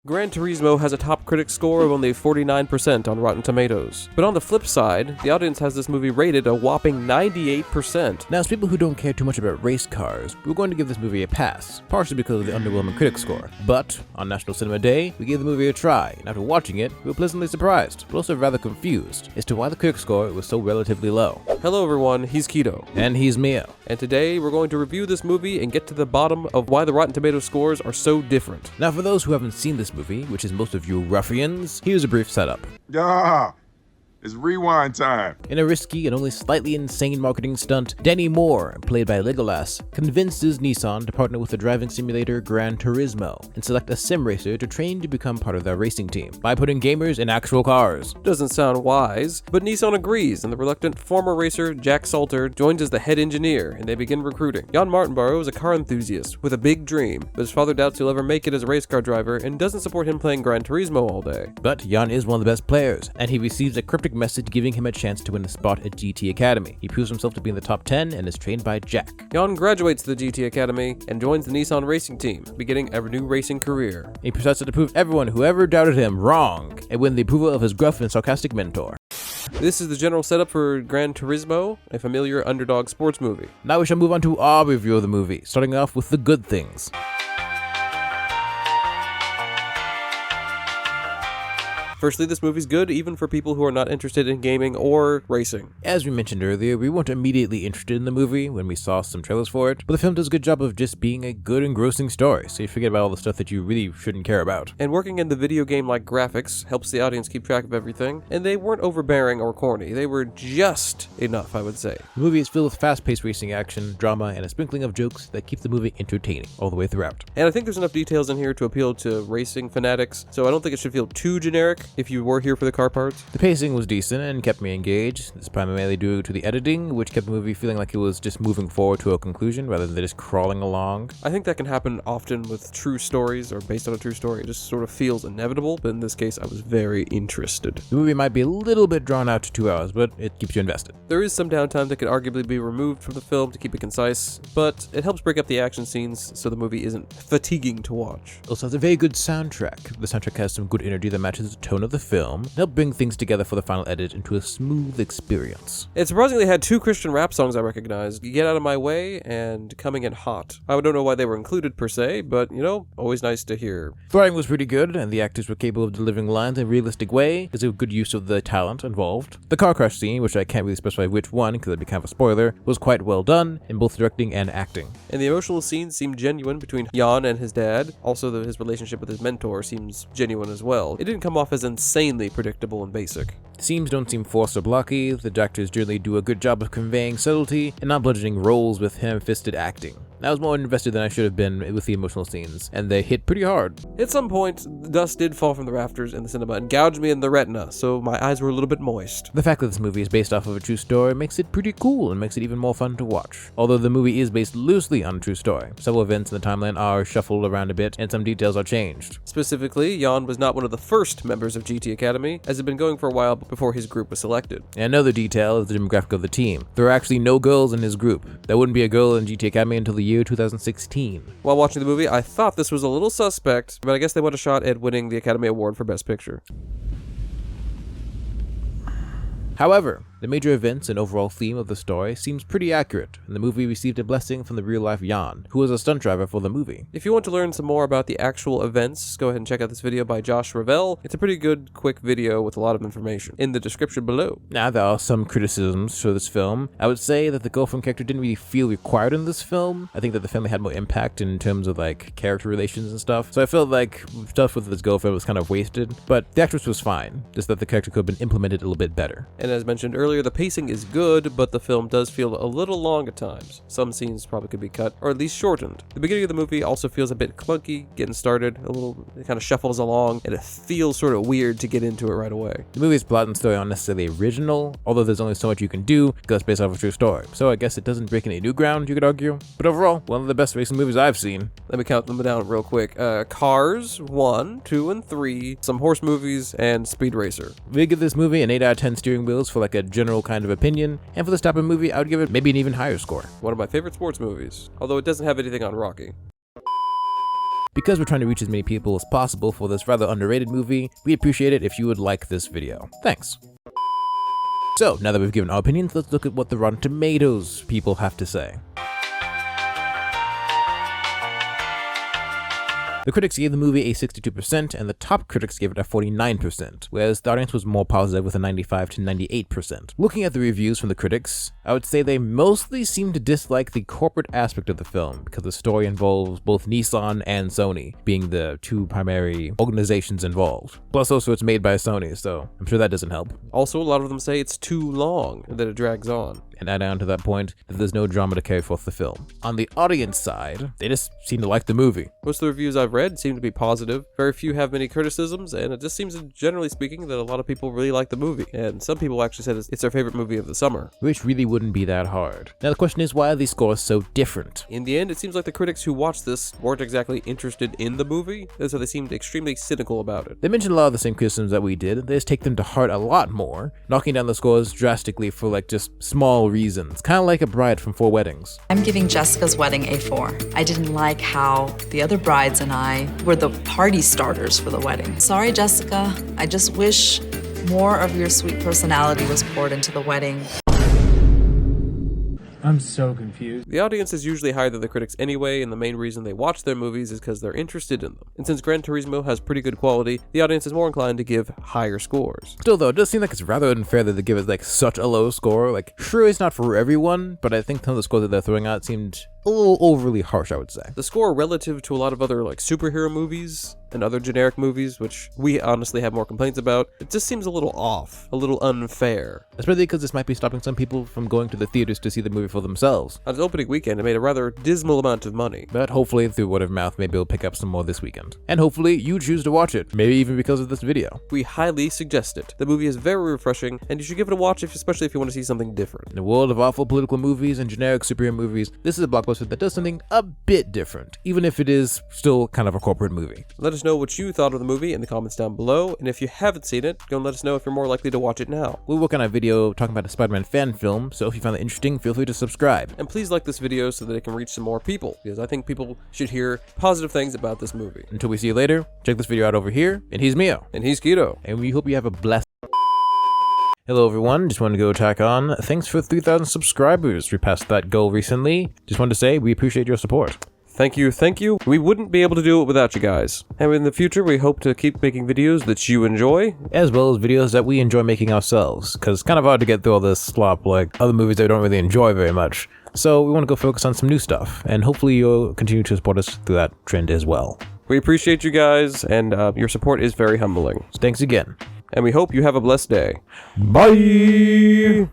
Gran Turismo has a top critic score of only 49% on Rotten Tomatoes. But on the flip side, the audience has this movie rated a whopping 98%. Now, as people who don't care too much about race cars, we're going to give this movie a pass, partially because of the underwhelming critic score. But, on National Cinema Day, we gave the movie a try, and after watching it, we were pleasantly surprised, but also rather confused, as to why the critic score was so relatively low. Hello everyone, he's Keto. And he's Mia. And today, we're going to review this movie and get to the bottom of why the Rotten Tomatoes scores are so different. Now, for those who haven't seen this movie, which is most of you ruffians, here's a brief setup. It's rewind time. In a risky and only slightly insane marketing stunt, Danny Moore, played by Legolas, convinces Nissan to partner with the driving simulator Gran Turismo and select a sim racer to train to become part of their racing team by putting gamers in actual cars. Doesn't sound wise, but Nissan agrees, and the reluctant former racer Jack Salter joins as the head engineer, and they begin recruiting. Jan Martinborough is a car enthusiast with a big dream, but his father doubts he'll ever make it as a race car driver and doesn't support him playing Gran Turismo all day. But Jan is one of the best players, and he receives a cryptic message giving him a chance to win a spot at GT Academy. He proves himself to be in the top 10 and is trained by Jack. Jan graduates the GT Academy and joins the Nissan racing team, beginning a new racing career. He proceeds to prove everyone who ever doubted him wrong and win the approval of his gruff and sarcastic mentor. This is the general setup for Gran Turismo, a familiar underdog sports movie. Now we shall move on to our review of the movie, starting off with the good things. Firstly, this movie's good even for people who are not interested in gaming or racing. As we mentioned earlier, we weren't immediately interested in the movie when we saw some trailers for it, but the film does a good job of just being a good engrossing story, so you forget about all the stuff that you really shouldn't care about. And working in the video game-like graphics helps the audience keep track of everything, and they weren't overbearing or corny. They were just enough, I would say. The movie is filled with fast-paced racing action, drama, and a sprinkling of jokes that keep the movie entertaining all the way throughout. And I think there's enough details in here to appeal to racing fanatics, so I don't think it should feel too generic if you were here for the car parts. The pacing was decent and kept me engaged. This is primarily due to the editing, which kept the movie feeling like it was just moving forward to a conclusion rather than just crawling along. I think that can happen often with true stories or based on a true story. It just sort of feels inevitable, but in this case, I was very interested. The movie might be a little bit drawn out to 2 hours, but it keeps you invested. There is some downtime that could arguably be removed from the film to keep it concise, but it helps break up the action scenes so the movie isn't fatiguing to watch. Also has a very good soundtrack. The soundtrack has some good energy that matches the tone of the film, and help bring things together for the final edit into a smooth experience. It surprisingly had 2 Christian rap songs I recognized, Get Out of My Way and Coming In Hot. I don't know why they were included per se, but always nice to hear. The writing was pretty good, and the actors were capable of delivering lines in a realistic way. There's a good use of the talent involved. The car crash scene, which I can't really specify which one because it'd be kind of a spoiler, was quite well done in both directing and acting. And the emotional scenes seemed genuine between Jan and his dad. Also, his relationship with his mentor seems genuine as well. It didn't come off as insanely predictable and basic. Scenes don't seem forced or blocky. The directors generally do a good job of conveying subtlety and not bludgeoning roles with ham-fisted acting. I was more invested than I should have been with the emotional scenes, and they hit pretty hard. At some point, the dust did fall from the rafters in the cinema and gouged me in the retina, so my eyes were a little bit moist. The fact that this movie is based off of a true story makes it pretty cool and makes it even more fun to watch. Although the movie is based loosely on a true story, several events in the timeline are shuffled around a bit, and some details are changed. Specifically, Jan was not one of the first members of GT Academy, as it had been going for a while before his group was selected. And another detail is the demographic of the team. There are actually no girls in his group. There wouldn't be a girl in GT Academy until the year 2016. While watching the movie, I thought this was a little suspect, but I guess they want a shot at winning the Academy Award for Best Picture. However, the major events and overall theme of the story seems pretty accurate, and the movie received a blessing from the real-life Jan, who was a stunt driver for the movie. If you want to learn some more about the actual events, go ahead and check out this video by Josh Ravel. It's a pretty good, quick video with a lot of information in the description below. Now, there are some criticisms for this film. I would say that the girlfriend character didn't really feel required in this film. I think that the family had more impact in terms of character relations and stuff, so I felt like stuff with this girlfriend was kind of wasted, but the actress was fine, just that the character could have been implemented a little bit better. And as mentioned earlier, the pacing is good, but the film does feel a little long at times. Some scenes probably could be cut, or at least shortened. The beginning of the movie also feels a bit clunky, getting started, it kind of shuffles along, and it feels sort of weird to get into it right away. The movie's plot and story aren't necessarily original, although there's only so much you can do because it's based off a true story. So I guess it doesn't break any new ground, you could argue. But overall, one of the best racing movies I've seen. Let me count them down real quick. Cars, 1, 2, and 3, some horse movies, and Speed Racer. We give this movie an 8 out of 10 steering wheels for a general kind of opinion, and for this type of movie, I would give it maybe an even higher score. One of my favorite sports movies, although it doesn't have anything on Rocky. Because we're trying to reach as many people as possible for this rather underrated movie, we appreciate it if you would like this video. Thanks. So, now that we've given our opinions, let's look at what the Rotten Tomatoes people have to say. The critics gave the movie a 62%, and the top critics gave it a 49%, whereas the audience was more positive with a 95 to 98%. Looking at the reviews from the critics, I would say they mostly seem to dislike the corporate aspect of the film, because the story involves both Nissan and Sony, being the two primary organizations involved. Plus also it's made by Sony, so I'm sure that doesn't help. Also, a lot of them say it's too long and that it drags on. And add on to that point that there's no drama to carry forth the film. On the audience side, they just seem to like the movie. Most of the reviews I've read seem to be positive. Very few have many criticisms, and it just seems, generally speaking, that a lot of people really like the movie. And some people actually said it's their favorite movie of the summer. Which really wouldn't be that hard. Now the question is, why are these scores so different? In the end, it seems like the critics who watched this weren't exactly interested in the movie, and so they seemed extremely cynical about it. They mentioned a lot of the same criticisms that we did. They just take them to heart a lot more, knocking down the scores drastically for like just small reasons. Kind of like a bride from 4 weddings. I'm giving Jessica's wedding a 4. I didn't like how the other brides and I were the party starters for the wedding. Sorry, Jessica. I just wish more of your sweet personality was poured into the wedding. I'm so confused. The audience is usually higher than the critics anyway, and the main reason they watch their movies is because they're interested in them. And since Gran Turismo has pretty good quality, the audience is more inclined to give higher scores. Still though, it does seem like it's rather unfair that they give it like such a low score. Like, sure, it's not for everyone, but I think some of the scores that they're throwing out seemed a little overly harsh, I would say. The score relative to a lot of other like superhero movies and other generic movies, which we honestly have more complaints about, it just seems a little off, a little unfair. Especially because this might be stopping some people from going to the theaters to see the movie for themselves. On its opening weekend, it made a rather dismal amount of money. But hopefully through word of mouth, maybe we'll pick up some more this weekend. And hopefully you choose to watch it, maybe even because of this video. We highly suggest it. The movie is very refreshing, and you should give it a watch, especially if you want to see something different. In the world of awful political movies and generic superhero movies, this is a blockbuster that does something a bit different, even if it is still kind of a corporate movie. Let us know what you thought of the movie in the comments down below, and if you haven't seen it, go and let us know if you're more likely to watch it now. We'll work on a video talking about a Spider-Man fan film, so if you found it interesting, feel free to subscribe. And please like this video so that it can reach some more people, because I think people should hear positive things about this movie. Until we see you later, check this video out over here, and he's Mio. And he's Keto. And we hope you have a blessed... Hello everyone, just wanted to go tack on. Thanks for 3,000 subscribers. We passed that goal recently. Just wanted to say we appreciate your support. Thank you, thank you. We wouldn't be able to do it without you guys. And in the future, we hope to keep making videos that you enjoy, as well as videos that we enjoy making ourselves, because it's kind of hard to get through all this slop like other movies that we don't really enjoy very much. So we want to go focus on some new stuff, and hopefully you'll continue to support us through that trend as well. We appreciate you guys, and your support is very humbling. So thanks again. And we hope you have a blessed day. Bye!